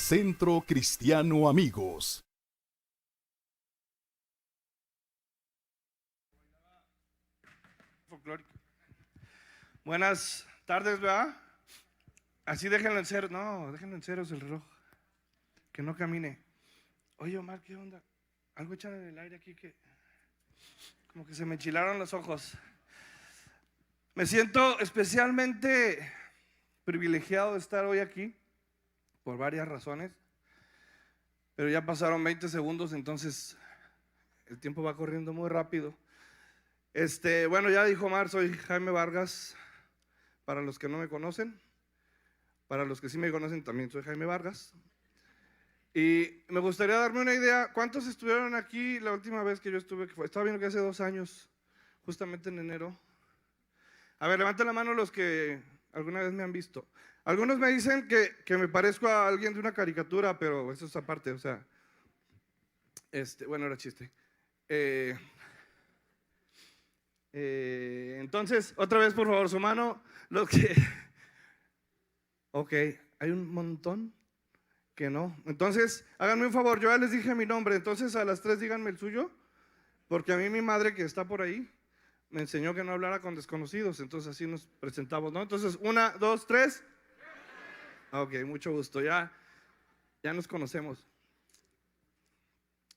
Centro Cristiano Amigos. Folclórico. Buenas tardes, ¿verdad? Así déjenlo en cero. No, déjenlo en ceros el reloj. Que no camine. Oye, Omar, ¿qué onda? Algo echan en el aire aquí que como que se me enchilaron los ojos. Me siento especialmente privilegiado de estar hoy aquí por varias razones. Pero ya pasaron 20 segundos, entonces el tiempo va corriendo muy rápido. Bueno, ya dijo Omar, soy Jaime Vargas. Para los que no me conocen, para los que sí me conocen, también soy Jaime Vargas. Y me gustaría darme una idea. ¿Cuántos estuvieron aquí la última vez que yo estuve? Estaba viendo que hace 2 años, justamente en enero. A ver, levanten la mano los que alguna vez me han visto. Algunos me dicen que me parezco a alguien de una caricatura, pero eso es aparte, o sea, bueno, era chiste. Entonces, otra vez, por favor, su mano. Los que... Ok, hay un montón que no. Entonces, háganme un favor, yo ya les dije mi nombre, entonces a las 3 díganme el suyo, porque a mí mi madre que está por ahí me enseñó que no hablara con desconocidos, entonces así nos presentamos, ¿no? Entonces, 1, 2, 3. Ok, mucho gusto, ya nos conocemos.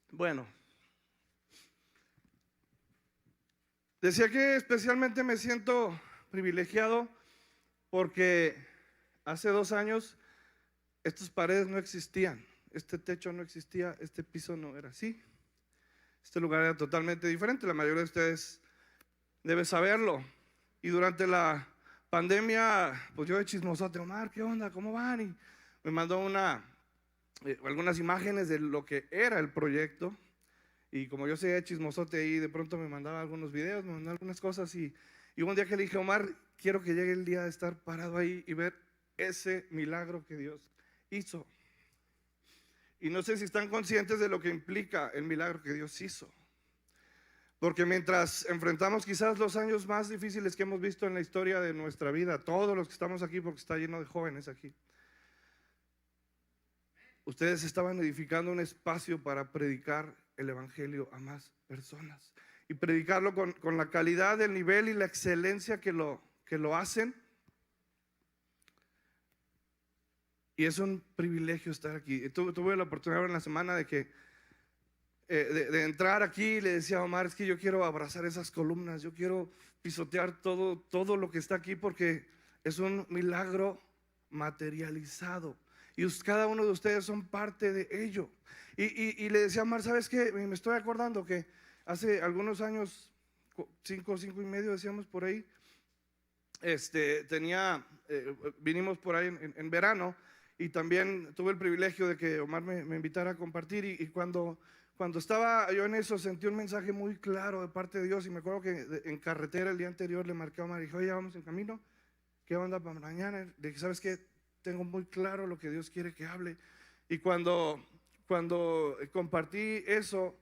Bueno, decía que especialmente me siento privilegiado porque hace 2 años estas paredes no existían, este techo no existía, este piso no era así, este lugar era totalmente diferente. La mayoría de ustedes debe saberlo. Y durante la pandemia, pues yo de chismosote, Omar, ¿qué onda? ¿Cómo van? Y me mandó algunas imágenes de lo que era el proyecto. Y como yo sé chismosote ahí, de pronto me mandaba algunos videos, me mandaba algunas cosas. Y hubo un día que le dije, Omar, quiero que llegue el día de estar parado ahí y ver ese milagro que Dios hizo. Y no sé si están conscientes de lo que implica el milagro que Dios hizo. Porque mientras enfrentamos quizás los años más difíciles que hemos visto en la historia de nuestra vida, todos los que estamos aquí, porque está lleno de jóvenes aquí, ustedes estaban edificando un espacio para predicar el evangelio a más personas y predicarlo con la calidad, el nivel y la excelencia que lo hacen. Y es un privilegio estar aquí. Tuve la oportunidad en la semana de entrar aquí y le decía a Omar, es que yo quiero abrazar esas columnas, yo quiero pisotear todo lo que está aquí porque es un milagro materializado. Y cada uno de ustedes son parte de ello. Y le decía a Omar, ¿sabes qué? Me estoy acordando que hace algunos años, 5 y medio decíamos por ahí, vinimos por ahí en verano. Y también tuve el privilegio de que Omar me invitara a compartir y cuando estaba yo en eso sentí un mensaje muy claro de parte de Dios. Y me acuerdo que en carretera el día anterior le marqué a Omar y dije, oye, vamos en camino, ¿qué onda para mañana? Le dije, ¿sabes qué? Tengo muy claro lo que Dios quiere que hable. Y cuando compartí eso,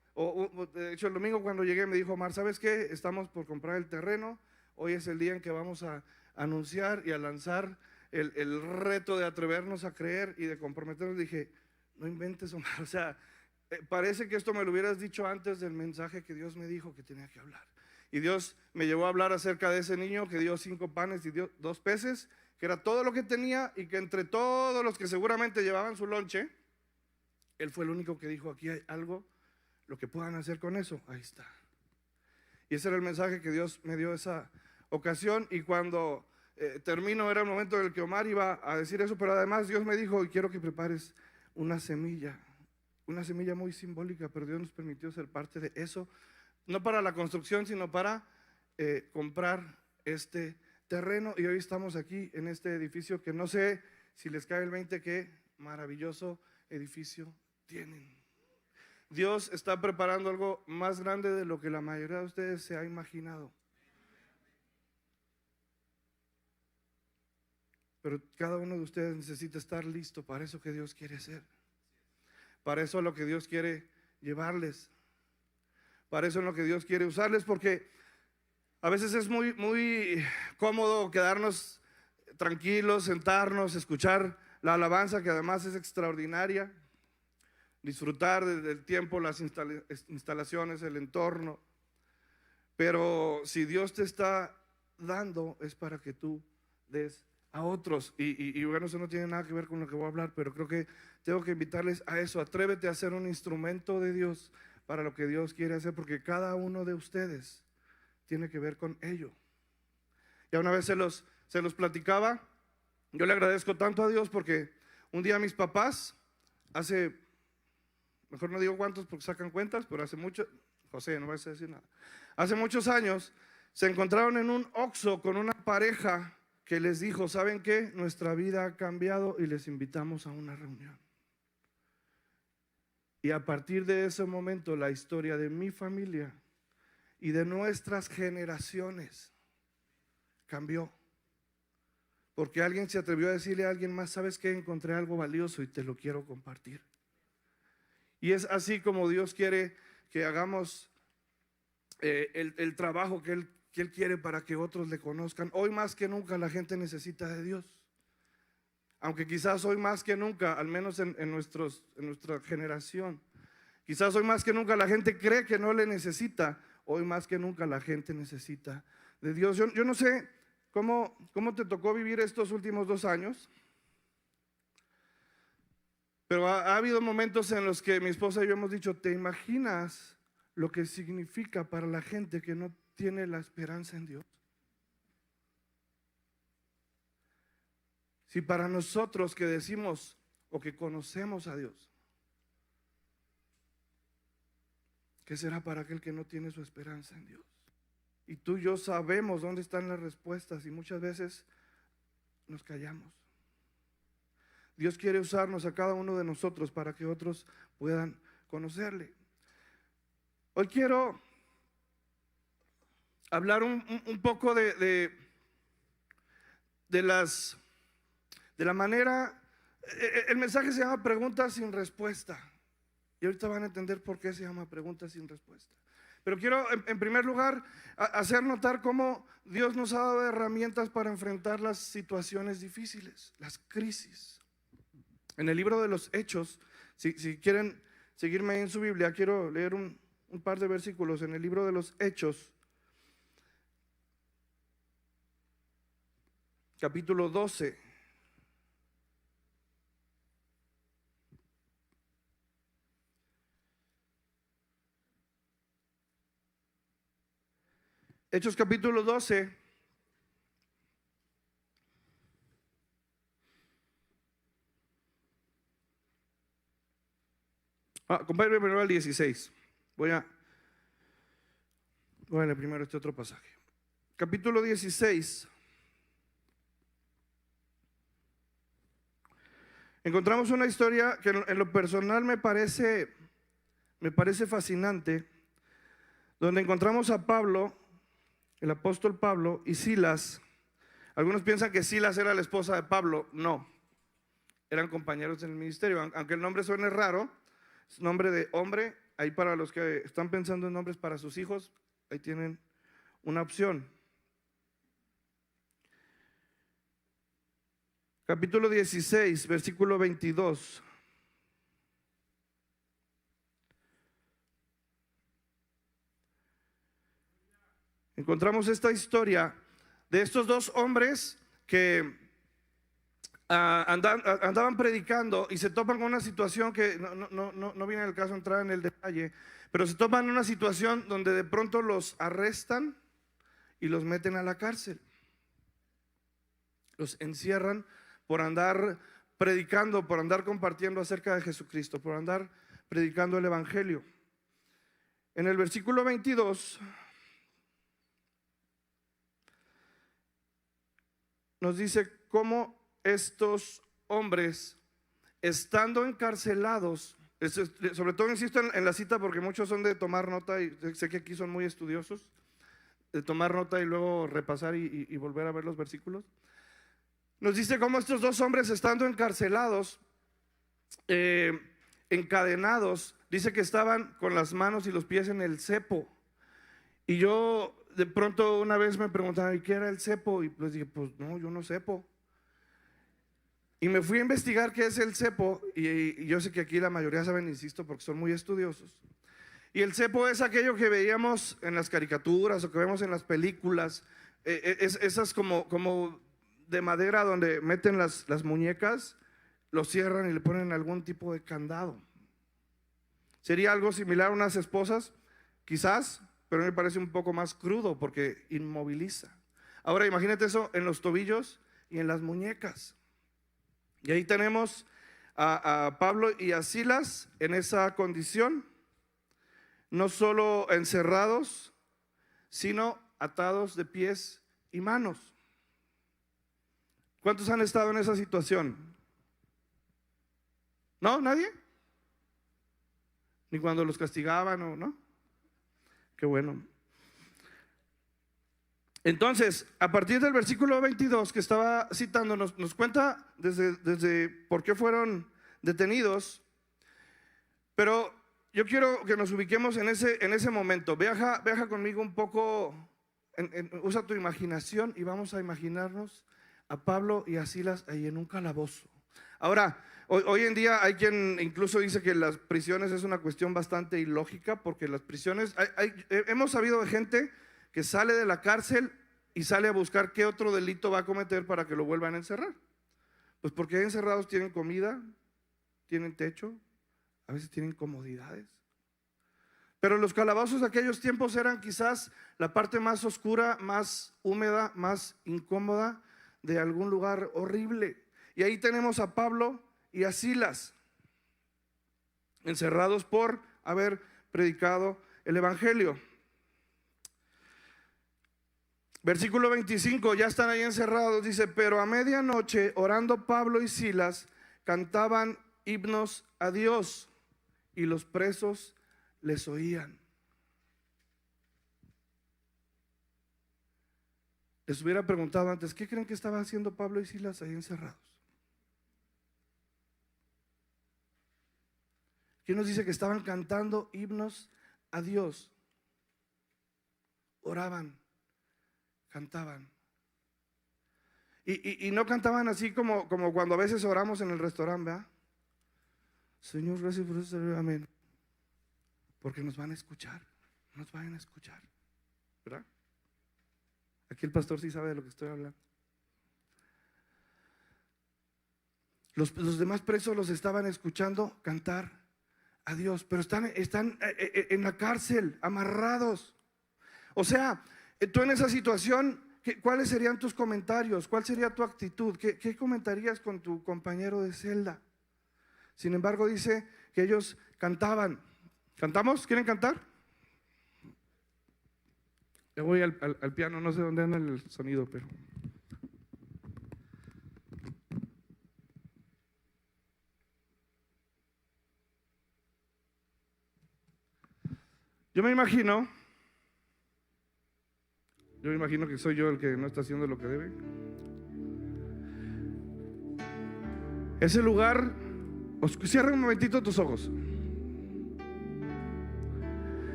de hecho el domingo cuando llegué me dijo Omar, ¿sabes qué? Estamos por comprar el terreno, hoy es el día en que vamos a anunciar y a lanzar el reto de atrevernos a creer y de comprometernos. Dije, no inventes, Omar, o sea, parece que esto me lo hubieras dicho antes del mensaje que Dios me dijo que tenía que hablar. Y Dios me llevó a hablar acerca de ese niño que dio 5 panes y dio 2 peces, que era todo lo que tenía, y que entre todos los que seguramente llevaban su lonche, él fue el único que dijo, aquí hay algo, lo que puedan hacer con eso, ahí está. Y ese era el mensaje que Dios me dio esa ocasión. Y cuando termino, era el momento en el que Omar iba a decir eso, pero además Dios me dijo, y quiero que prepares una semilla muy simbólica, pero Dios nos permitió ser parte de eso, no para la construcción, sino para comprar este terreno. Y hoy estamos aquí en este edificio que no sé si les cae el 20, qué maravilloso edificio tienen. Dios está preparando algo más grande de lo que la mayoría de ustedes se ha imaginado. Pero cada uno de ustedes necesita estar listo para eso que Dios quiere hacer, para eso es lo que Dios quiere llevarles, para eso es lo que Dios quiere usarles, porque a veces es muy cómodo quedarnos tranquilos, sentarnos, escuchar la alabanza, que además es extraordinaria, disfrutar del tiempo, las instalaciones, el entorno. Pero si Dios te está dando, es para que tú des a otros. Y bueno, eso no tiene nada que ver con lo que voy a hablar, pero creo que tengo que invitarles a eso. Atrévete a ser un instrumento de Dios para lo que Dios quiere hacer, porque cada uno de ustedes tiene que ver con ello. Ya una vez se los platicaba. Yo le agradezco tanto a Dios porque un día mis papás, mejor no digo cuántos porque sacan cuentas, pero hace mucho, José, no vas a decir nada. Hace muchos años se encontraron en un Oxxo con una pareja que les dijo: ¿saben qué? Nuestra vida ha cambiado y les invitamos a una reunión. Y a partir de ese momento la historia de mi familia y de nuestras generaciones cambió. Porque alguien se atrevió a decirle a alguien más: ¿sabes qué? Encontré algo valioso y te lo quiero compartir. Y es así como Dios quiere que hagamos el trabajo que Él quiere para que otros le conozcan. Hoy más que nunca la gente necesita de Dios. Aunque quizás hoy más que nunca, al menos en nuestra generación, quizás hoy más que nunca la gente cree que no le necesita. Hoy más que nunca la gente necesita de Dios. Yo no sé cómo te tocó vivir estos últimos 2 años, pero ha habido momentos en los que mi esposa y yo hemos dicho: ¿te imaginas lo que significa para la gente que no tiene la esperanza en Dios? Si para nosotros que decimos o que conocemos a Dios, ¿qué será para aquel que no tiene su esperanza en Dios? Y tú y yo sabemos dónde están las respuestas y muchas veces nos callamos. Dios quiere usarnos a cada uno de nosotros para que otros puedan conocerle. Hoy quiero hablar un poco de la manera. El mensaje se llama Preguntas sin respuesta. Y ahorita van a entender por qué se llama Preguntas sin respuesta. Pero quiero en primer lugar hacer notar cómo Dios nos ha dado herramientas para enfrentar las situaciones difíciles, las crisis. En el libro de los Hechos, si quieren seguirme ahí en su Biblia, quiero leer un par de versículos en el libro de los Hechos, capítulo 12. Hechos capítulo 12. Acompáñenme primero al 16. Voy a leer primero este otro pasaje. Capítulo 16. Encontramos una historia que en lo personal me parece fascinante, donde encontramos a Pablo, el apóstol Pablo, y Silas. Algunos piensan que Silas era la esposa de Pablo. No, eran compañeros en el ministerio. Aunque el nombre suene raro, es nombre de hombre. Ahí para los que están pensando en nombres para sus hijos, ahí tienen una opción. Capítulo 16, versículo 22. Encontramos esta historia de estos 2 hombres que andaban predicando y se topan con una situación que no viene al caso entrar en el detalle, pero se topan en una situación donde de pronto los arrestan y los meten a la cárcel. Los encierran por andar predicando, por andar compartiendo acerca de Jesucristo, por andar predicando el evangelio. En el versículo 22 nos dice cómo estos hombres, estando encarcelados, sobre todo insisto en la cita porque muchos son de tomar nota y sé que aquí son muy estudiosos, de tomar nota y luego repasar y volver a ver los versículos. Nos dice cómo estos 2 hombres, estando encarcelados, encadenados, dice que estaban con las manos y los pies en el cepo. Y yo de pronto una vez me preguntaban: ¿y qué era el cepo? Y les dije: pues no, yo no cepo. Y me fui a investigar qué es el cepo, y yo sé que aquí la mayoría saben, insisto, porque son muy estudiosos. Y el cepo es aquello que veíamos en las caricaturas o que vemos en las películas, esas como de madera donde meten las muñecas, lo cierran y le ponen algún tipo de candado. Sería algo similar a unas esposas, quizás, pero me parece un poco más crudo porque inmoviliza. Ahora imagínate eso en los tobillos y en las muñecas. Y ahí tenemos a Pablo y a Silas en esa condición, no solo encerrados, sino atados de pies y manos. ¿Cuántos han estado en esa situación? ¿No? ¿Nadie? Ni cuando los castigaban, ¿o no? Qué bueno. Entonces, a partir del versículo 22 que estaba citando, nos cuenta desde por qué fueron detenidos. Pero yo quiero que nos ubiquemos en ese momento. Viaja conmigo un poco, usa tu imaginación y vamos a imaginarnos a Pablo y a Silas ahí en un calabozo. Ahora, hoy en día hay quien incluso dice que las prisiones es una cuestión bastante ilógica, porque las prisiones, hemos sabido de gente que sale de la cárcel y sale a buscar qué otro delito va a cometer para que lo vuelvan a encerrar. Pues porque ahí encerrados tienen comida, tienen techo, a veces tienen comodidades. Pero los calabozos de aquellos tiempos eran quizás la parte más oscura, más húmeda, más incómoda de algún lugar horrible. Y ahí tenemos a Pablo y a Silas encerrados por haber predicado el evangelio. Versículo 25, ya están ahí encerrados, dice: pero a medianoche, orando Pablo y Silas, cantaban himnos a Dios, y los presos les oían. Les hubiera preguntado antes, ¿qué creen que estaban haciendo Pablo y Silas ahí encerrados? ¿Quién nos dice que estaban cantando himnos a Dios? Oraban, cantaban. Y no cantaban así como cuando a veces oramos en el restaurante, ¿verdad? Señor, gracias por eso, amén. Porque nos van a escuchar, nos van a escuchar, ¿verdad? Aquí el pastor sí sabe de lo que estoy hablando. Los demás presos los estaban escuchando cantar a Dios, pero están en la cárcel, amarrados. O sea, tú en esa situación, ¿cuáles serían tus comentarios? ¿Cuál sería tu actitud? ¿Qué comentarías con tu compañero de celda? Sin embargo, dice que ellos cantaban. ¿Cantamos? ¿Quieren cantar? Yo voy al piano, no sé dónde anda el sonido, pero... Yo me imagino que soy yo el que no está haciendo lo que debe. Ese lugar, cierra un momentito tus ojos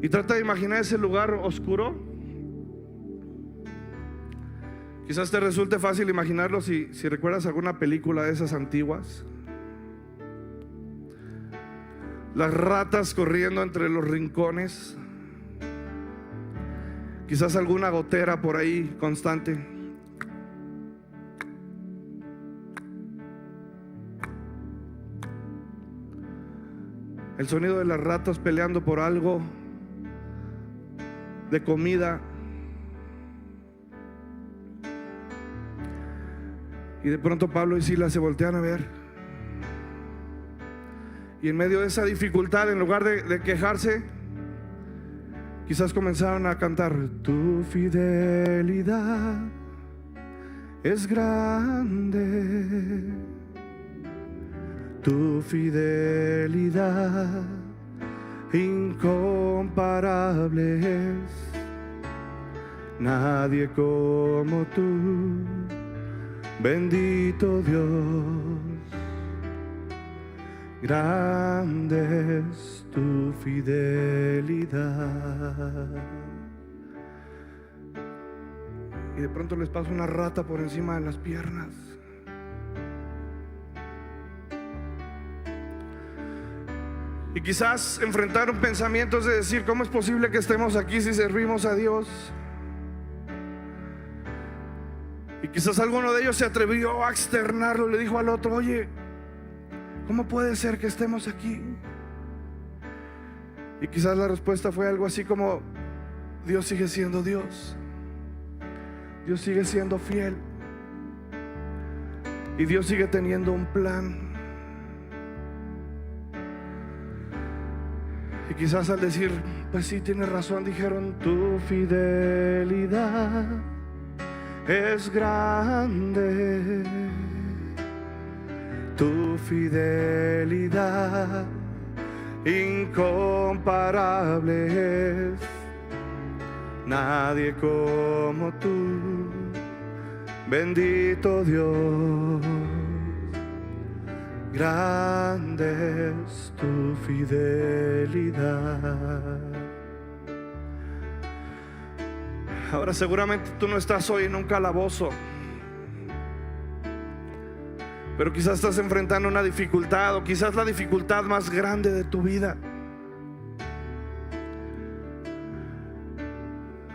y trata de imaginar ese lugar oscuro. Quizás te resulte fácil imaginarlo si recuerdas alguna película de esas antiguas. Las ratas corriendo entre los rincones. Quizás alguna gotera por ahí constante. El sonido de las ratas peleando por algo de comida. Y de pronto Pablo y Silas se voltean a ver. Y en medio de esa dificultad, en lugar de quejarse, quizás comenzaron a cantar: tu fidelidad es grande, tu fidelidad incomparable es, nadie como tú, bendito Dios. Grande es tu fidelidad. Y de pronto les pasa una rata por encima de las piernas. Y quizás enfrentaron pensamientos de decir: ¿cómo es posible que estemos aquí si servimos a Dios? Y quizás alguno de ellos se atrevió a externarlo, le dijo al otro: oye, ¿cómo puede ser que estemos aquí? Y quizás la respuesta fue algo así como: Dios sigue siendo Dios, Dios sigue siendo fiel, y Dios sigue teniendo un plan. Y quizás al decir: pues sí, tienes razón, dijeron: tu fidelidad es grande, tu fidelidad incomparable es, nadie como tú, bendito Dios, grande es tu fidelidad. Ahora seguramente tú no estás hoy en un calabozo, pero quizás estás enfrentando una dificultad, o quizás la dificultad más grande de tu vida,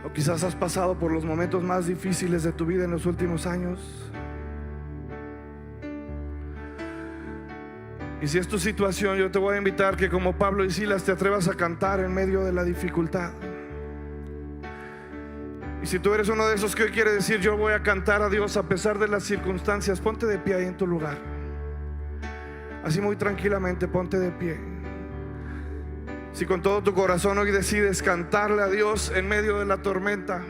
o quizás has pasado por los momentos más difíciles de tu vida en los últimos años. Y si es tu situación, yo te voy a invitar que, como Pablo y Silas, te atrevas a cantar en medio de la dificultad. Y si tú eres uno de esos que hoy quiere decir: yo voy a cantar a Dios a pesar de las circunstancias, ponte de pie ahí en tu lugar. Así muy tranquilamente, ponte de pie. Si con todo tu corazón hoy decides cantarle a Dios en medio de la tormenta,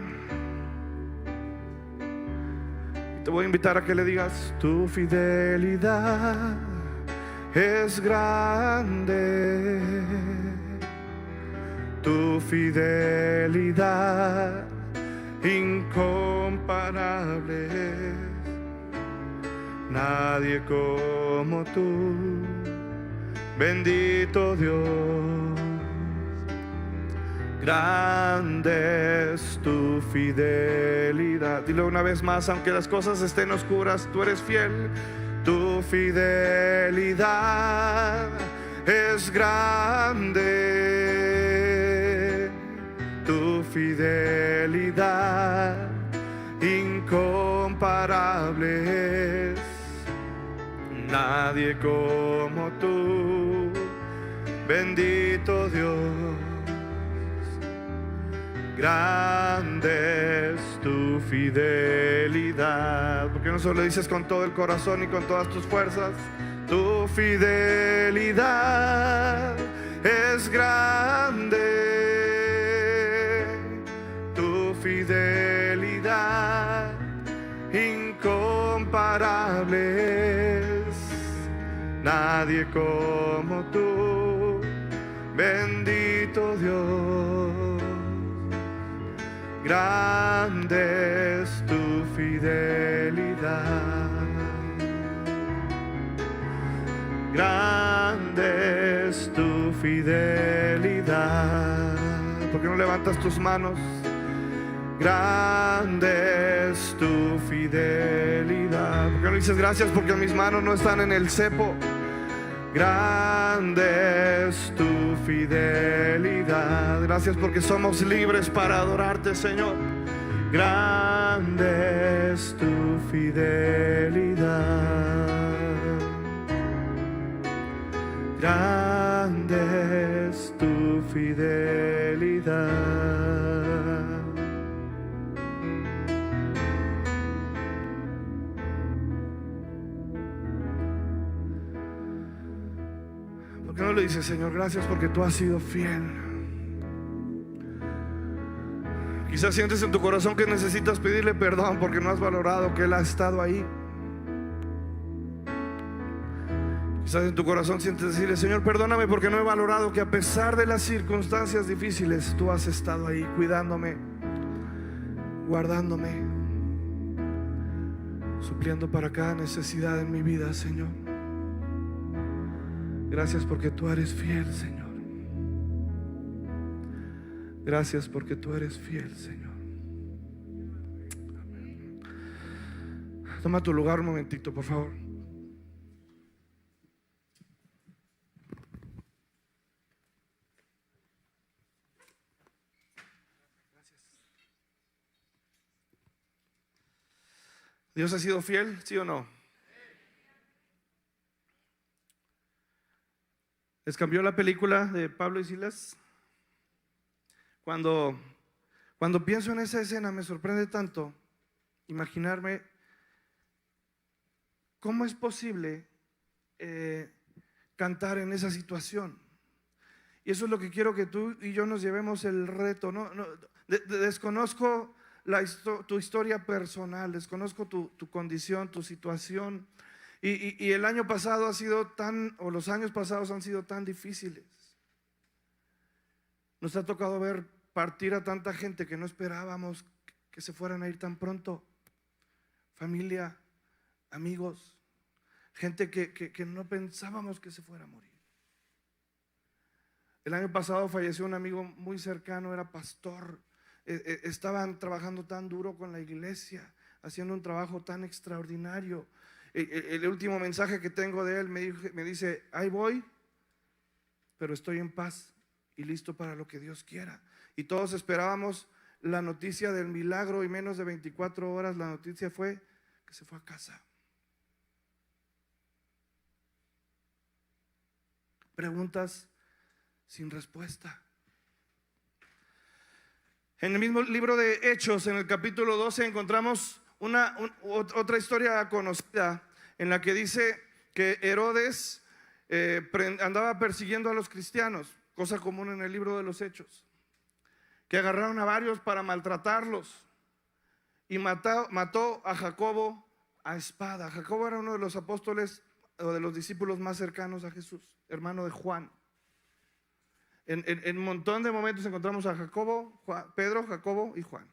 te voy a invitar a que le digas: tu fidelidad es grande, tu fidelidad incomparable, nadie como tú, bendito Dios, grande es tu fidelidad. Dilo una vez más: aunque las cosas estén oscuras, tú eres fiel. Tu fidelidad es grande, tu fidelidad incomparable es, nadie como tú, bendito Dios, grande es tu fidelidad. ¿Por qué no solo dices con todo el corazón y con todas tus fuerzas? Tu fidelidad es grande, tu fidelidad incomparable es, nadie como tú, bendito Dios, grande es tu fidelidad, grande es tu fidelidad. ¿Por qué no levantas tus manos? Grande es tu fidelidad. ¿Por qué no dices: gracias porque mis manos no están en el cepo? Grande es tu fidelidad. Gracias porque somos libres para adorarte, Señor. Grande es tu fidelidad. Grande es tu fidelidad. ¿Por qué no le dices: Señor, gracias porque tú has sido fiel? Quizás sientes en tu corazón que necesitas pedirle perdón porque no has valorado que Él ha estado ahí. Quizás en tu corazón sientes decirle: Señor, perdóname porque no he valorado que a pesar de las circunstancias difíciles, tú has estado ahí cuidándome, guardándome, supliendo para cada necesidad en mi vida, Señor. Gracias porque tú eres fiel, Señor. Gracias porque tú eres fiel, Señor. Amén. Toma tu lugar un momentito, por favor. ¿Dios ha sido fiel? ¿Sí o no? ¿Les cambió la película de Pablo y Silas? Cuando, cuando pienso en esa escena me sorprende tanto imaginarme cómo es posible cantar en esa situación. Y eso es lo que quiero que tú y yo nos llevemos el reto. Desconozco tu historia personal, desconozco tu condición, tu situación. Y el año pasado ha sido o los años pasados han sido tan difíciles. Nos ha tocado ver partir a tanta gente que no esperábamos que se fueran a ir tan pronto. Familia, amigos, gente que no pensábamos que se fuera a morir. El año pasado falleció un amigo muy cercano, era pastor. Estaban trabajando tan duro con la iglesia, haciendo un trabajo tan extraordinario. El último mensaje que tengo de él me dice: ahí voy, pero estoy en paz y listo para lo que Dios quiera. Y todos esperábamos la noticia del milagro, y menos de 24 horas la noticia fue que se fue a casa. Preguntas sin respuesta. En el mismo libro de Hechos, en el capítulo 12, encontramos otra historia conocida en la que dice que Herodes andaba persiguiendo a los cristianos, cosa común en el libro de los Hechos, que agarraron a varios para maltratarlos y mató a Jacobo a espada. Jacobo era uno de los apóstoles o de los discípulos más cercanos a Jesús, hermano de Juan. En un montón de momentos encontramos a Pedro, Jacobo y Juan.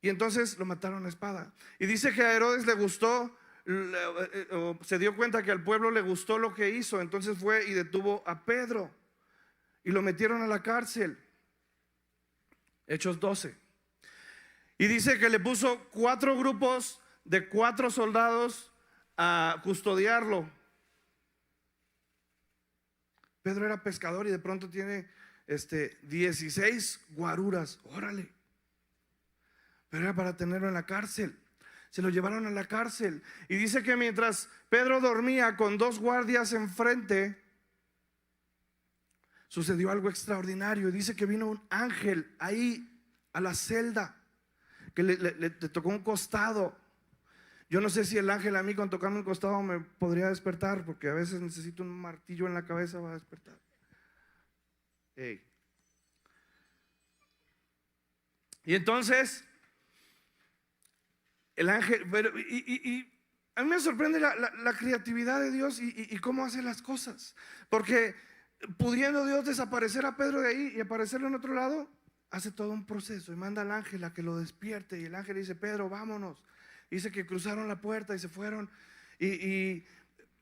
Y entonces lo mataron a espada. Y dice que a Herodes le gustó, se dio cuenta que al pueblo le gustó lo que hizo. Entonces fue y detuvo a Pedro y lo metieron a la cárcel. Hechos 12. Y dice que le puso 4 grupos de 4 soldados a custodiarlo. Pedro era pescador y de pronto tiene 16 guaruras. Órale. Pero era para tenerlo en la cárcel. Se lo llevaron a la cárcel. Y dice que mientras Pedro dormía con 2 guardias enfrente, sucedió algo extraordinario. Dice que vino un ángel ahí a la celda, que le tocó un costado. Yo no sé si el ángel a mí con tocarme un costado me podría despertar, porque a veces necesito un martillo en la cabeza para despertar. Hey. Y entonces el ángel, y a mí me sorprende la creatividad de Dios y cómo hace las cosas. Porque pudiendo Dios desaparecer a Pedro de ahí y aparecerlo en otro lado, hace todo un proceso y manda al ángel a que lo despierte. Y el ángel dice: Pedro, vámonos. Dice que cruzaron la puerta y se fueron. Y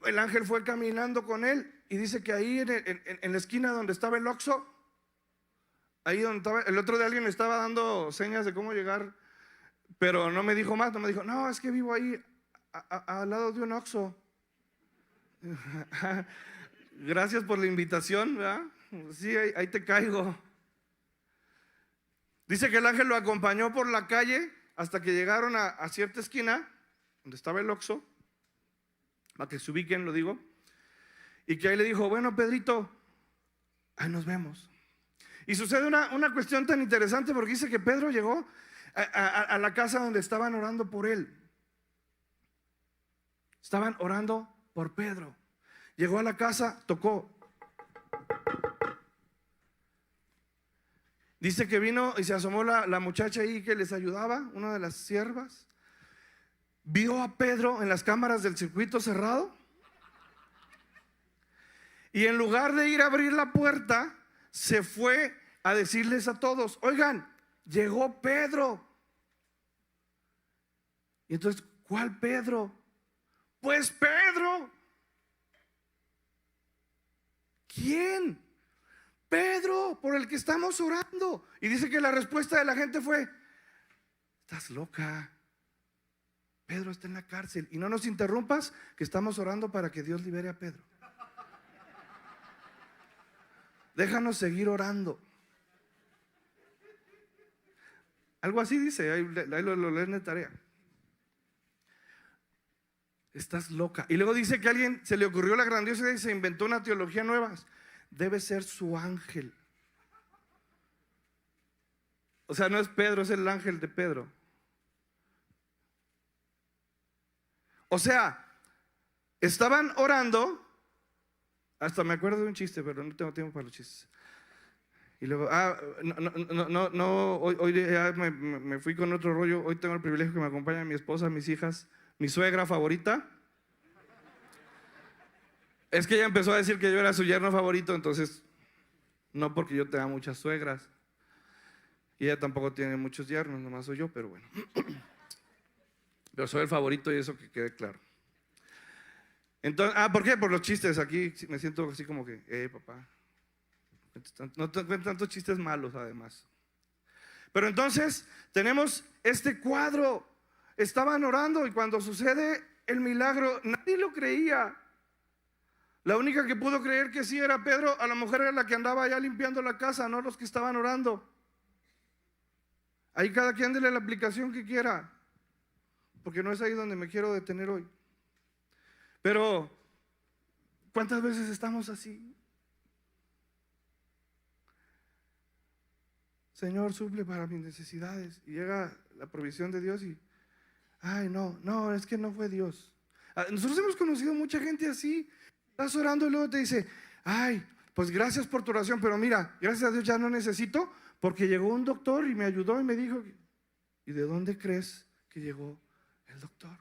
el ángel fue caminando con él. Y dice que ahí en la esquina donde estaba el Oxxo, ahí donde estaba, el otro de alguien le estaba dando señas de cómo llegar, pero no me dijo más. No me dijo: no, es que vivo ahí al lado de un Oxxo. Gracias por la invitación, ¿verdad? Sí, ahí te caigo. Dice que el ángel lo acompañó por la calle hasta que llegaron a cierta esquina donde estaba el Oxxo, para que se ubiquen, lo digo. Y que ahí le dijo: bueno, Pedrito, ahí nos vemos. Y sucede una cuestión tan interesante, porque dice que Pedro llegó a la casa donde estaban orando por él. Estaban orando por Pedro. Llegó a la casa, tocó. Dice que vino y se asomó la muchacha ahí que les ayudaba, una de las siervas. Vio a Pedro en las cámaras del circuito cerrado. Y en lugar de ir a abrir la puerta, se fue a decirles a todos: oigan, llegó Pedro. Y entonces, ¿cuál Pedro? Pues Pedro. ¿Quién? Pedro, por el que estamos orando. Y dice que la respuesta de la gente fue: estás loca, Pedro está en la cárcel. Y no nos interrumpas, que estamos orando para que Dios libere a Pedro. Déjanos seguir orando. Algo así dice, ahí lo leen de tarea. Estás loca. Y luego dice que a alguien se le ocurrió la grandiosa idea y se inventó una teología nueva. Debe ser su ángel. O sea, no es Pedro, es el ángel de Pedro. O sea, estaban orando. Hasta me acuerdo de un chiste, pero no tengo tiempo para los chistes. Y luego, hoy ya me fui con otro rollo. Hoy tengo el privilegio que me acompañen mi esposa, mis hijas, mi suegra favorita. Es que ella empezó a decir que yo era su yerno favorito, entonces, no porque yo tenga muchas suegras. Y ella tampoco tiene muchos yernos, nomás soy yo, pero bueno. Pero soy el favorito y eso que quede claro. Entonces, ¿por qué? Por los chistes. Aquí me siento así como que, papá. No tengo tantos chistes malos además. Pero entonces tenemos este cuadro. Estaban orando y cuando sucede el milagro, nadie lo creía. La única que pudo creer que sí era Pedro. A la mujer era la que andaba allá limpiando la casa, no los que estaban orando. Ahí cada quien dele la aplicación que quiera, porque no es ahí donde me quiero detener hoy. Pero ¿cuántas veces estamos así? Señor, suple para mis necesidades. Y llega la provisión de Dios y, ay, no, es que no fue Dios. Nosotros hemos conocido mucha gente así. Estás orando y luego te dice, ay, pues gracias por tu oración, pero mira, gracias a Dios ya no necesito, porque llegó un doctor y me ayudó y me dijo, ¿y de dónde crees que llegó el doctor?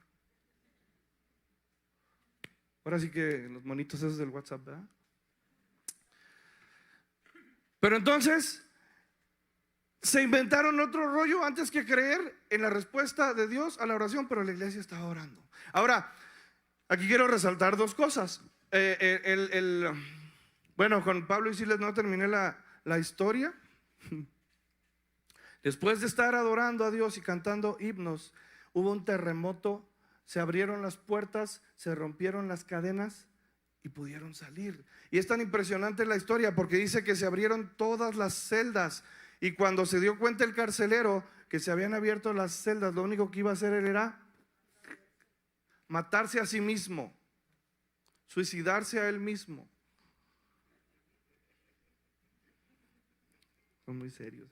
Ahora sí que los monitos esos del WhatsApp, ¿verdad? Pero entonces se inventaron otro rollo antes que creer en la respuesta de Dios a la oración, pero la iglesia estaba orando. Ahora, aquí quiero resaltar dos cosas. Bueno, con Pablo y Silas no terminé la historia. Después de estar adorando a Dios y cantando himnos, hubo un terremoto, se abrieron las puertas, se rompieron las cadenas y pudieron salir. Y es tan impresionante la historia porque dice que se abrieron todas las celdas y cuando se dio cuenta el carcelero que se habían abierto las celdas, lo único que iba a hacer él era matarse a sí mismo, suicidarse a él mismo. Son muy serios.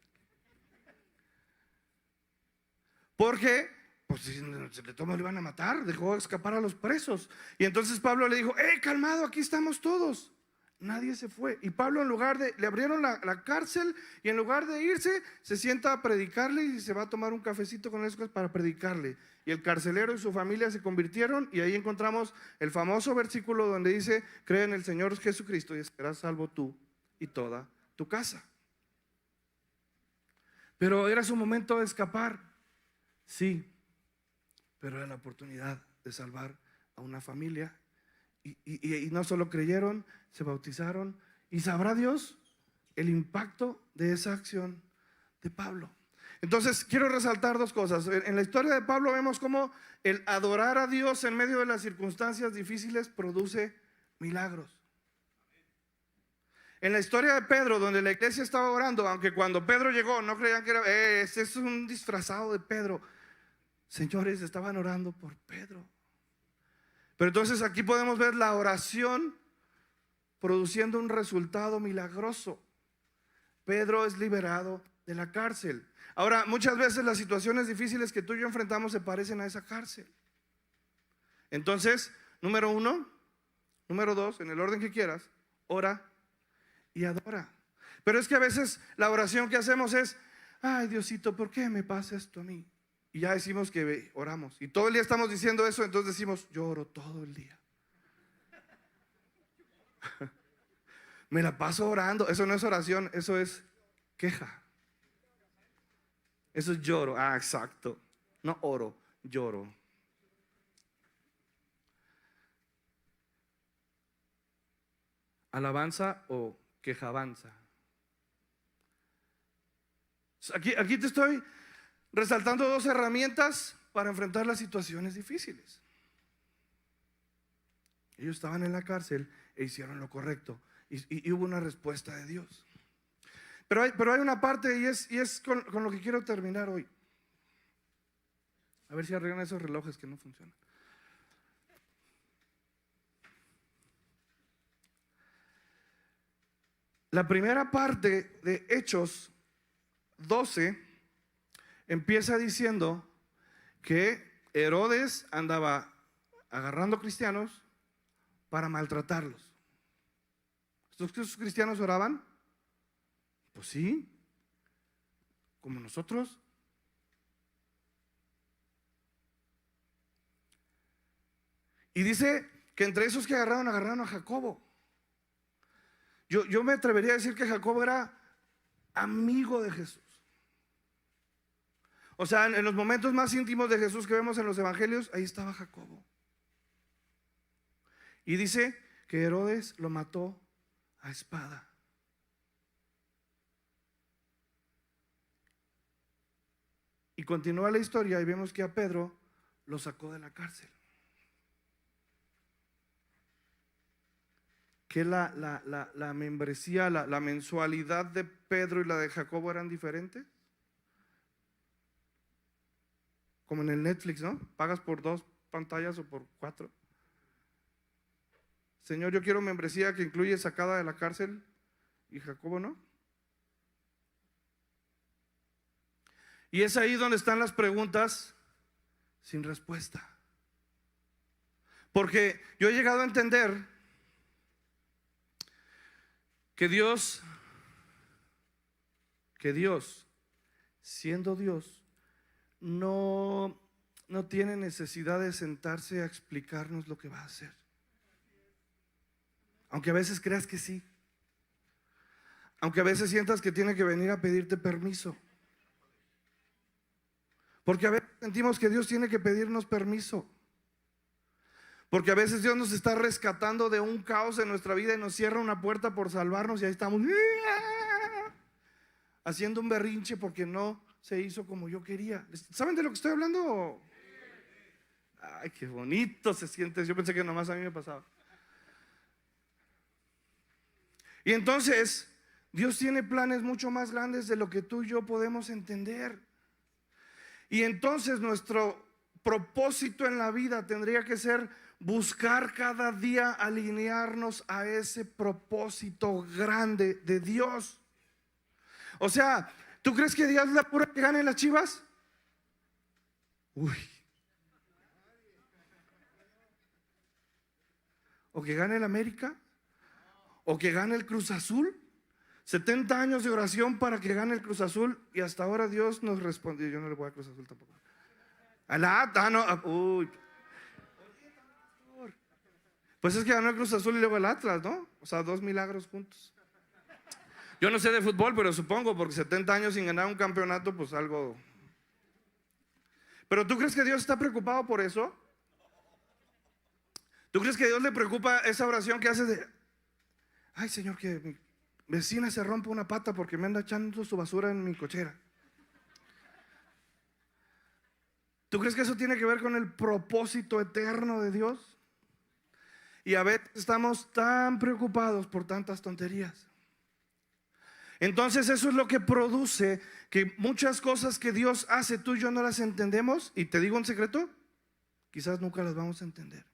Porque, pues si se le toma, lo iban a matar. Dejó escapar a los presos. Y entonces Pablo le dijo, calmado, aquí estamos todos. Nadie se fue. Y Pablo le abrieron la cárcel y en lugar de irse, se sienta a predicarle y se va a tomar un cafecito con esas cosas para predicarle. Y el carcelero y su familia se convirtieron y ahí encontramos el famoso versículo donde dice, cree en el Señor Jesucristo y serás salvo tú y toda tu casa. Pero era su momento de escapar. Sí, pero era la oportunidad de salvar a una familia y no solo creyeron, se bautizaron y sabrá Dios el impacto de esa acción de Pablo. Entonces quiero resaltar dos cosas. En la historia de Pablo vemos cómo el adorar a Dios en medio de las circunstancias difíciles produce milagros. En la historia de Pedro, donde la iglesia estaba orando, aunque cuando Pedro llegó no creían que era, este es un disfrazado de Pedro. Señores, estaban orando por Pedro. Pero entonces aquí podemos ver la oración produciendo un resultado milagroso. Pedro es liberado de la cárcel. Ahora, muchas veces las situaciones difíciles que tú y yo enfrentamos se parecen a esa cárcel. Entonces, número uno, número dos, en el orden que quieras, ora y adora. Pero es que a veces la oración que hacemos es, ay Diosito, ¿por qué me pasa esto a mí? Y ya decimos que oramos. Y todo el día estamos diciendo eso, entonces decimos, yo oro todo el día. Me la paso orando. Eso no es oración, eso es queja. Eso es lloro. Ah, exacto. No oro, lloro. Alabanza o quejabanza. Aquí te estoy resaltando dos herramientas para enfrentar las situaciones difíciles. Ellos estaban en la cárcel e hicieron lo correcto y hubo una respuesta de Dios. Pero hay una parte y es con lo que quiero terminar hoy. A ver si arreglan esos relojes que no funcionan. La primera parte de Hechos 12 empieza diciendo que Herodes andaba agarrando cristianos para maltratarlos. ¿Estos cristianos oraban? Pues sí, como nosotros. Y dice que entre esos que agarraron a Jacobo. Yo me atrevería a decir que Jacobo era amigo de Jesús. O sea, en los momentos más íntimos de Jesús que vemos en los evangelios, ahí estaba Jacobo. Y dice que Herodes lo mató a espada. Y continúa la historia y vemos que a Pedro lo sacó de la cárcel. Que la membresía, la mensualidad de Pedro y la de Jacobo eran diferentes. Como en el Netflix, ¿no? Pagas por 2 pantallas o por 4. Señor, yo quiero membresía que incluye sacada de la cárcel y Jacobo no. Y es ahí donde están las preguntas sin respuesta. Porque yo he llegado a entender que Dios, siendo Dios, no tiene necesidad de sentarse a explicarnos lo que va a hacer. Aunque a veces creas que sí. Aunque a veces sientas que tiene que venir a pedirte permiso. Porque a veces sentimos que Dios tiene que pedirnos permiso. Porque a veces Dios nos está rescatando de un caos en nuestra vida y nos cierra una puerta por salvarnos y ahí estamos haciendo un berrinche porque no se hizo como yo quería. ¿Saben de lo que estoy hablando? Ay, qué bonito se siente. Yo pensé que nomás a mí me pasaba. Y entonces Dios tiene planes mucho más grandes de lo que tú y yo podemos entender. Y entonces nuestro propósito en la vida tendría que ser buscar cada día alinearnos a ese propósito grande de Dios. O sea, ¿tú crees que Dios le apura que gane las Chivas? Uy. ¿O que gane el América? ¿O que gane el Cruz Azul? 70 años de oración para que gane el Cruz Azul y hasta ahora Dios nos respondió. Yo no le voy a Cruz Azul tampoco. Uy. Pues es que ganó el Cruz Azul y luego el Atlas, ¿no? O sea, 2 milagros juntos. Yo no sé de fútbol, pero supongo, porque 70 años sin ganar un campeonato, pues algo. ¿Pero tú crees que Dios está preocupado por eso? ¿Tú crees que a Dios le preocupa esa oración que hace de: ay, Señor, que mi vecina se rompa una pata porque me anda echando su basura en mi cochera? ¿Tú crees que eso tiene que ver con el propósito eterno de Dios? Y a veces estamos tan preocupados por tantas tonterías. Entonces eso es lo que produce que muchas cosas que Dios hace, tú y yo no las entendemos. Y te digo un secreto, quizás nunca las vamos a entender.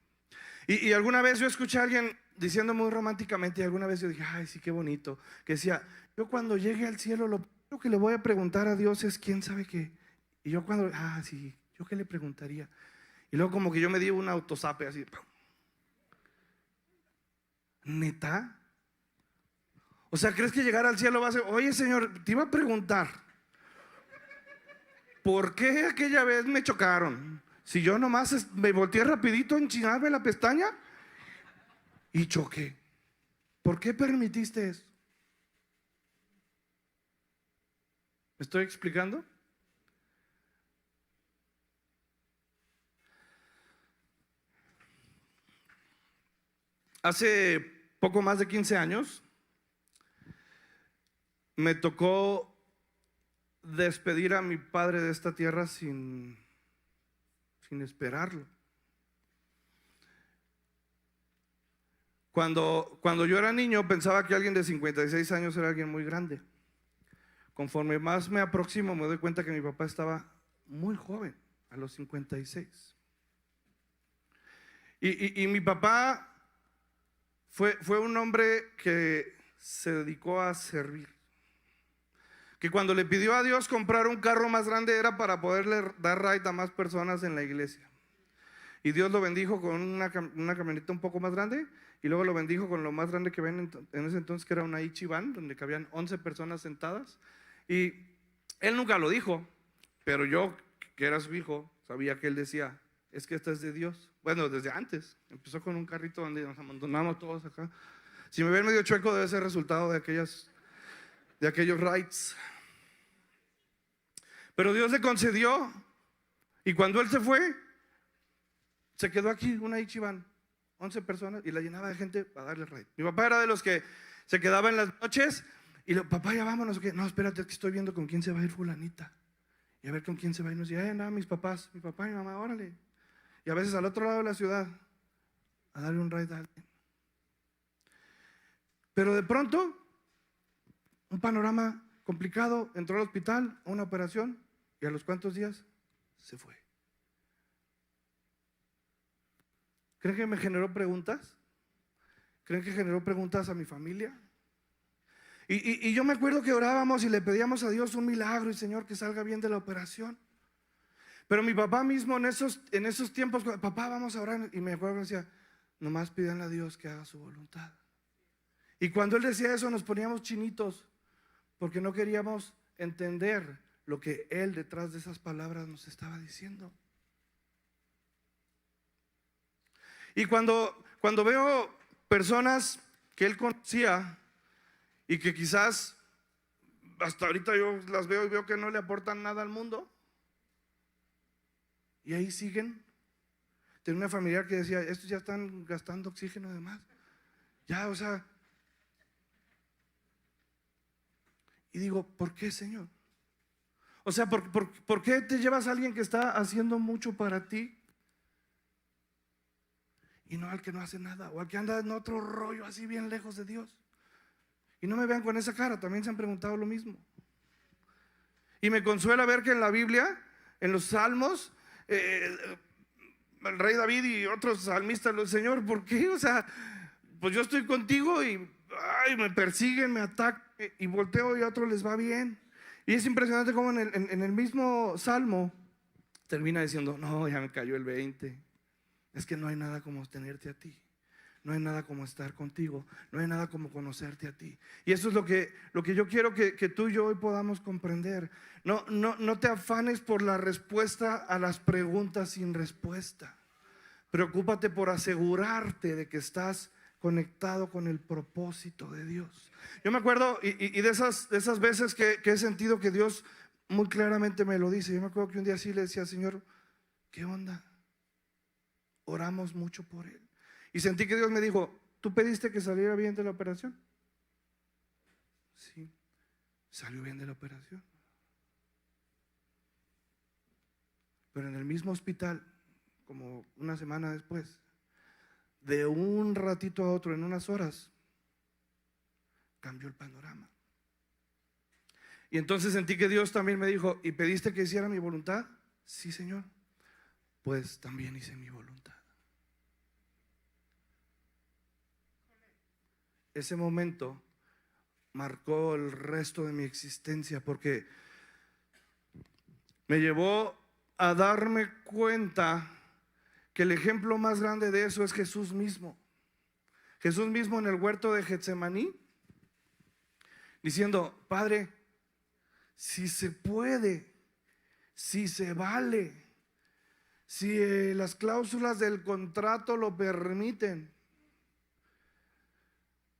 Y alguna vez yo escuché a alguien diciendo muy románticamente, y alguna vez yo dije: ay, sí, qué bonito, que decía: yo cuando llegue al cielo, lo primero que le voy a preguntar a Dios es quién sabe qué. Y yo cuando, sí, ¿yo qué le preguntaría? Y luego como que yo me di un autosape así. ¿Neta? O sea, ¿crees que llegar al cielo va a ser: oye, Señor, te iba a preguntar, ¿por qué aquella vez me chocaron? Si yo nomás me volteé rapidito a enchinarme la pestaña y choqué. ¿Por qué permitiste eso? ¿Me estoy explicando? Hace poco más de 15 años me tocó despedir a mi padre de esta tierra sin esperarlo. Cuando yo era niño pensaba que alguien de 56 años era alguien muy grande. Conforme más me aproximo me doy cuenta que mi papá estaba muy joven, a los 56. Y mi papá fue un hombre que se dedicó a servir. Que cuando le pidió a Dios comprar un carro más grande era para poderle dar ride a más personas en la iglesia. Y Dios lo bendijo con una camioneta un poco más grande, y luego lo bendijo con lo más grande que ven en ese entonces, que era una Ichiban, donde cabían 11 personas sentadas. Y él nunca lo dijo, pero yo, que era su hijo, sabía que él decía: es que esta es de Dios. Bueno, desde antes. Empezó con un carrito donde nos abandonamos todos acá. Si me ven medio chueco, debe ser resultado de aquellos rides. Pero Dios le concedió, y cuando él se fue, se quedó aquí una Ichiban, 11 personas, y la llenaba de gente para darle ride. Mi papá era de los que se quedaba en las noches y le: papá, ya vámonos. No, espérate, es que estoy viendo con quién se va a ir fulanita. Y a ver con quién se va. Y nos decía: nada, mis papás, mi papá y mi mamá, órale. Y a veces al otro lado de la ciudad, a darle un ride a alguien. Pero de pronto, un panorama complicado, entró al hospital a una operación, y a los cuantos días se fue. ¿Creen que me generó preguntas? ¿Creen que generó preguntas a mi familia? Y yo me acuerdo que orábamos y le pedíamos a Dios un milagro, y Señor, que salga bien de la operación. Pero mi papá mismo en esos tiempos: papá, vamos a orar. Y me acuerdo que decía: nomás pídanle a Dios que haga su voluntad. Y cuando él decía eso, nos poníamos chinitos, porque no queríamos entender lo que él detrás de esas palabras nos estaba diciendo. Y cuando veo personas que él conocía y que quizás hasta ahorita yo las veo y veo que no le aportan nada al mundo, y ahí siguen. Tenía una familiar que decía: estos ya están gastando oxígeno de más. Ya, o sea. Y digo: ¿por qué, Señor? O sea, ¿por qué te llevas a alguien que está haciendo mucho para ti y no al que no hace nada, o al que anda en otro rollo así bien lejos de Dios? Y no me vean con esa cara, también se han preguntado lo mismo. Y me consuela ver que en la Biblia, en los Salmos, el rey David y otros salmistas: Señor, ¿por qué? O sea, pues yo estoy contigo y me persiguen, me atacan, y volteo y a otros les va bien. Y es impresionante cómo en el mismo Salmo termina diciendo: no, ya me cayó el 20. Es que no hay nada como tenerte a ti. No hay nada como estar contigo. No hay nada como conocerte a ti. Y eso es lo que yo quiero que tú y yo hoy podamos comprender. No te afanes por la respuesta a las preguntas sin respuesta. Preocúpate por asegurarte de que estás conectado con el propósito de Dios. Yo me acuerdo y de esas veces que he sentido que Dios muy claramente me lo dice. Yo me acuerdo que un día sí le decía: Señor, ¿qué onda? Oramos mucho por él. Y sentí que Dios me dijo: ¿tú pediste que saliera bien de la operación? Sí, salió bien de la operación. Pero en el mismo hospital, como una semana después, de un ratito a otro, en unas horas, cambió el panorama. Y entonces sentí que Dios también me dijo: ¿y pediste que hiciera mi voluntad? Sí, Señor. Pues también hice mi voluntad. Ese momento marcó el resto de mi existencia, porque me llevó a darme cuenta que el ejemplo más grande de eso es Jesús mismo. Jesús mismo en el huerto de Getsemaní, diciendo: Padre, si se puede, si se vale, si las cláusulas del contrato lo permiten.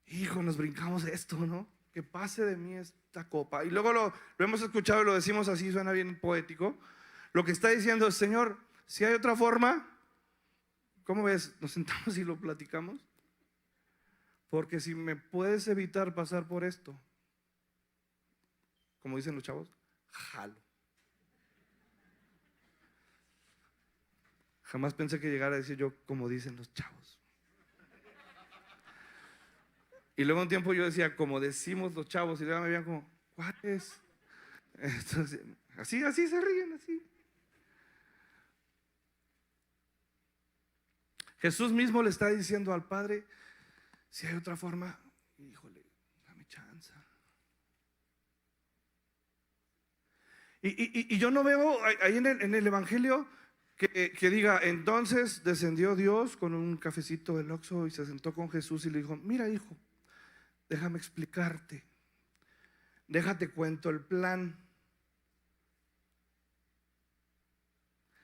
Hijo, nos brincamos esto, ¿no? Que pase de mí esta copa. Y luego lo hemos escuchado y lo decimos así, suena bien poético. Lo que está diciendo es: Señor, si hay otra forma, ¿cómo ves? Nos sentamos y lo platicamos. Porque si me puedes evitar pasar por esto, como dicen los chavos, jalo. Jamás pensé que llegara a decir yo, como dicen los chavos. Y luego un tiempo yo decía, como decimos los chavos, y luego me veían como, ¿cuáles? Entonces, así se ríen, así. Jesús mismo le está diciendo al Padre: si hay otra forma, híjole, chance. Y yo no veo ahí en el Evangelio que diga, entonces descendió Dios con un cafecito del Oxxo y se sentó con Jesús y le dijo, mira hijo, déjame explicarte, déjate cuento el plan.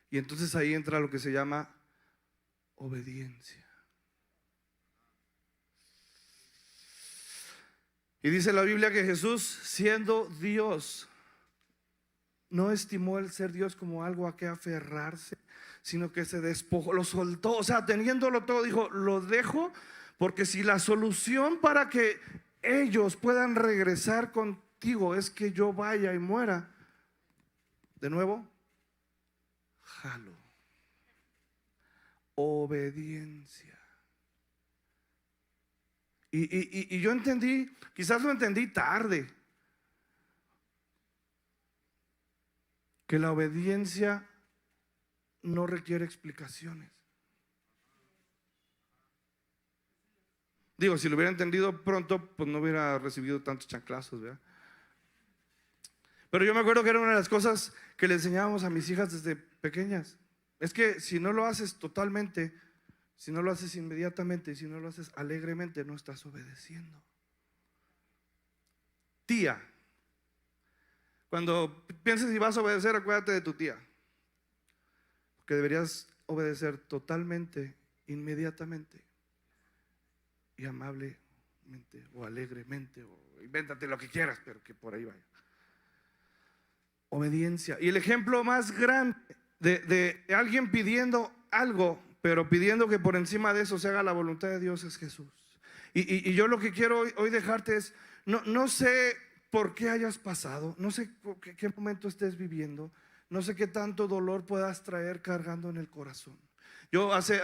Y entonces ahí entra lo que se llama obediencia. Y dice la Biblia que Jesús, siendo Dios, no estimó el ser Dios como algo a que aferrarse, sino que se despojó, lo soltó. O sea, teniéndolo todo, dijo, lo dejo, porque si la solución para que ellos puedan regresar contigo es que yo vaya y muera, de nuevo, jalo. Obediencia. Y yo entendí, quizás lo entendí tarde, que la obediencia no requiere explicaciones. Digo, si lo hubiera entendido pronto, pues no hubiera recibido tantos chanclazos, ¿verdad? Pero yo me acuerdo que era una de las cosas que le enseñábamos a mis hijas desde pequeñas. Es que si no lo haces totalmente, si no lo haces inmediatamente, si no lo haces alegremente, no estás obedeciendo. Tía, cuando pienses si vas a obedecer, acuérdate de tu tía, porque deberías obedecer totalmente, inmediatamente y amablemente o alegremente, o invéntate lo que quieras, pero que por ahí vaya. Obediencia. Y el ejemplo más grande de alguien pidiendo algo, pero pidiendo que por encima de eso se haga la voluntad de Dios, es Jesús. Y yo lo que quiero hoy dejarte es, no sé por qué hayas pasado, no sé qué momento estés viviendo, no sé qué tanto dolor puedas traer cargando en el corazón. Yo hace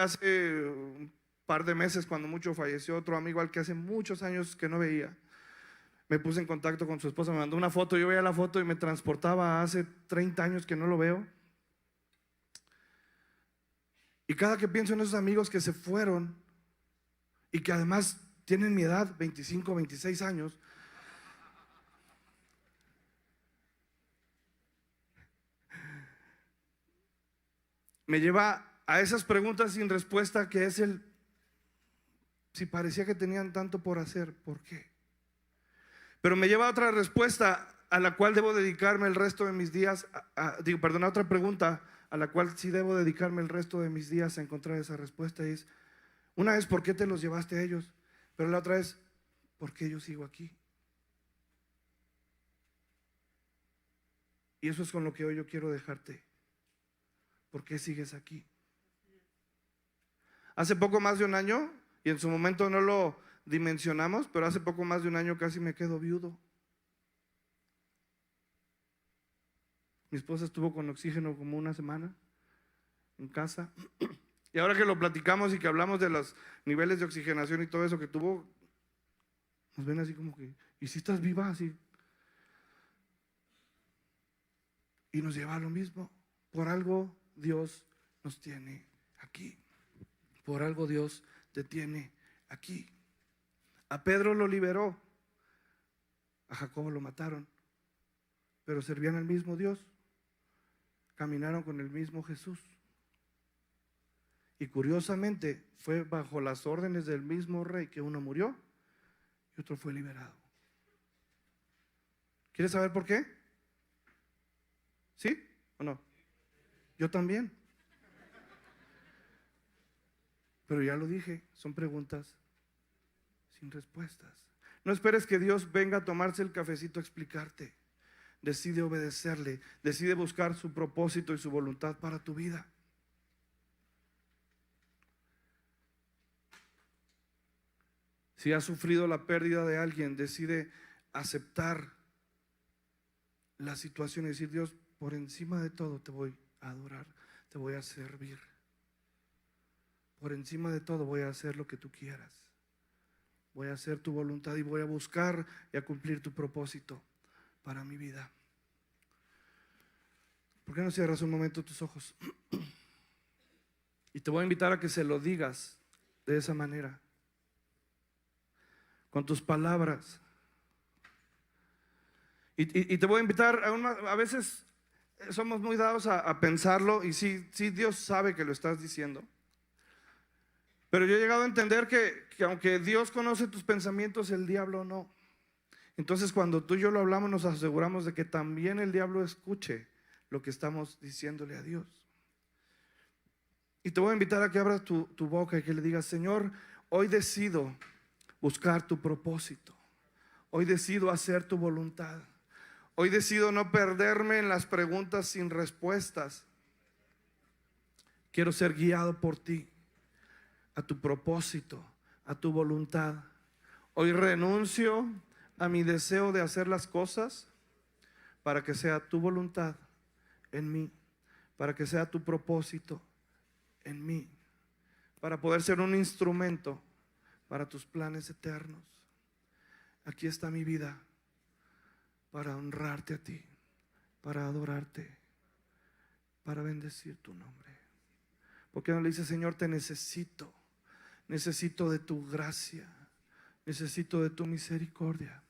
un par de meses, cuando mucho, falleció otro amigo al que hace muchos años que no veía. Me puse en contacto con su esposa, me mandó una foto, yo veía la foto y me transportaba a hace 30 años que no lo veo. Y cada que pienso en esos amigos que se fueron y que además tienen mi edad, 25, 26 años, me lleva a esas preguntas sin respuesta, que es si parecía que tenían tanto por hacer, ¿por qué? Pero me lleva a otra respuesta a la cual debo dedicarme el resto de mis días, a otra pregunta a la cual sí debo dedicarme el resto de mis días a encontrar esa respuesta. Y es, una es, ¿por qué te los llevaste a ellos? Pero la otra es, ¿por qué yo sigo aquí? Y eso es con lo que hoy yo quiero dejarte. ¿Por qué sigues aquí? Hace poco más de un año, y en su momento no lo dimensionamos, pero hace poco más de un año casi me quedo viudo. Mi esposa estuvo con oxígeno como una semana en casa. Y ahora que lo platicamos y que hablamos de los niveles de oxigenación y todo eso que tuvo, nos ven así como que, ¿y si estás viva? Así. Y nos lleva a lo mismo. Por algo Dios nos tiene aquí. Por algo Dios te tiene aquí. A Pedro lo liberó, a Jacobo lo mataron, pero servían al mismo Dios, caminaron con el mismo Jesús. Y curiosamente fue bajo las órdenes del mismo rey que uno murió y otro fue liberado. ¿Quieres saber por qué? ¿Sí o no? Yo también. Pero ya lo dije, son preguntas sin respuestas. No esperes que Dios venga a tomarse el cafecito a explicarte. Decide obedecerle, decide buscar su propósito y su voluntad para tu vida. Si has sufrido la pérdida de alguien, decide aceptar la situación y decir, Dios, por encima de todo te voy a adorar, te voy a servir. Por encima de todo voy a hacer lo que tú quieras. Voy a hacer tu voluntad y voy a buscar y a cumplir tu propósito para mi vida. ¿Por qué no cierras un momento tus ojos? Y te voy a invitar a que se lo digas de esa manera, con tus palabras. Y te voy a invitar, a veces somos muy dados a pensarlo y sí Dios sabe que lo estás diciendo. Pero yo he llegado a entender que aunque Dios conoce tus pensamientos, el diablo no. Entonces cuando tú y yo lo hablamos, nos aseguramos de que también el diablo escuche lo que estamos diciéndole a Dios. Y te voy a invitar a que abras tu boca y que le digas: Señor, hoy decido buscar tu propósito. Hoy decido hacer tu voluntad. Hoy decido no perderme en las preguntas sin respuestas. Quiero ser guiado por ti, a tu propósito, a tu voluntad. Hoy renuncio a mi deseo de hacer las cosas para que sea tu voluntad en mí, para que sea tu propósito en mí, para poder ser un instrumento para tus planes eternos. Aquí está mi vida para honrarte a ti, para adorarte, para bendecir tu nombre. Porque no le dice: Señor, te necesito de tu gracia, necesito de tu misericordia,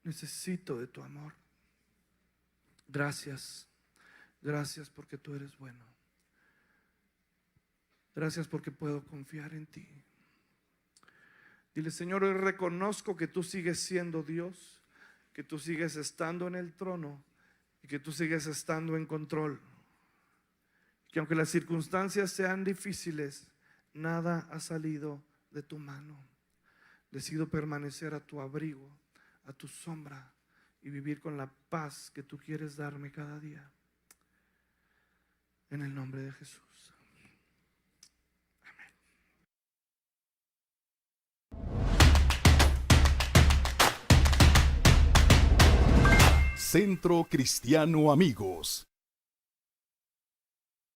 necesito de tu amor. Gracias porque tú eres bueno. Gracias porque puedo confiar en ti. Dile: Señor, hoy reconozco que tú sigues siendo Dios, que tú sigues estando en el trono y que tú sigues estando en control. Que aunque las circunstancias sean difíciles, nada ha salido de tu mano. Decido permanecer a tu abrigo, a tu sombra, y vivir con la paz que tú quieres darme cada día. En el nombre de Jesús. Centro Cristiano Amigos.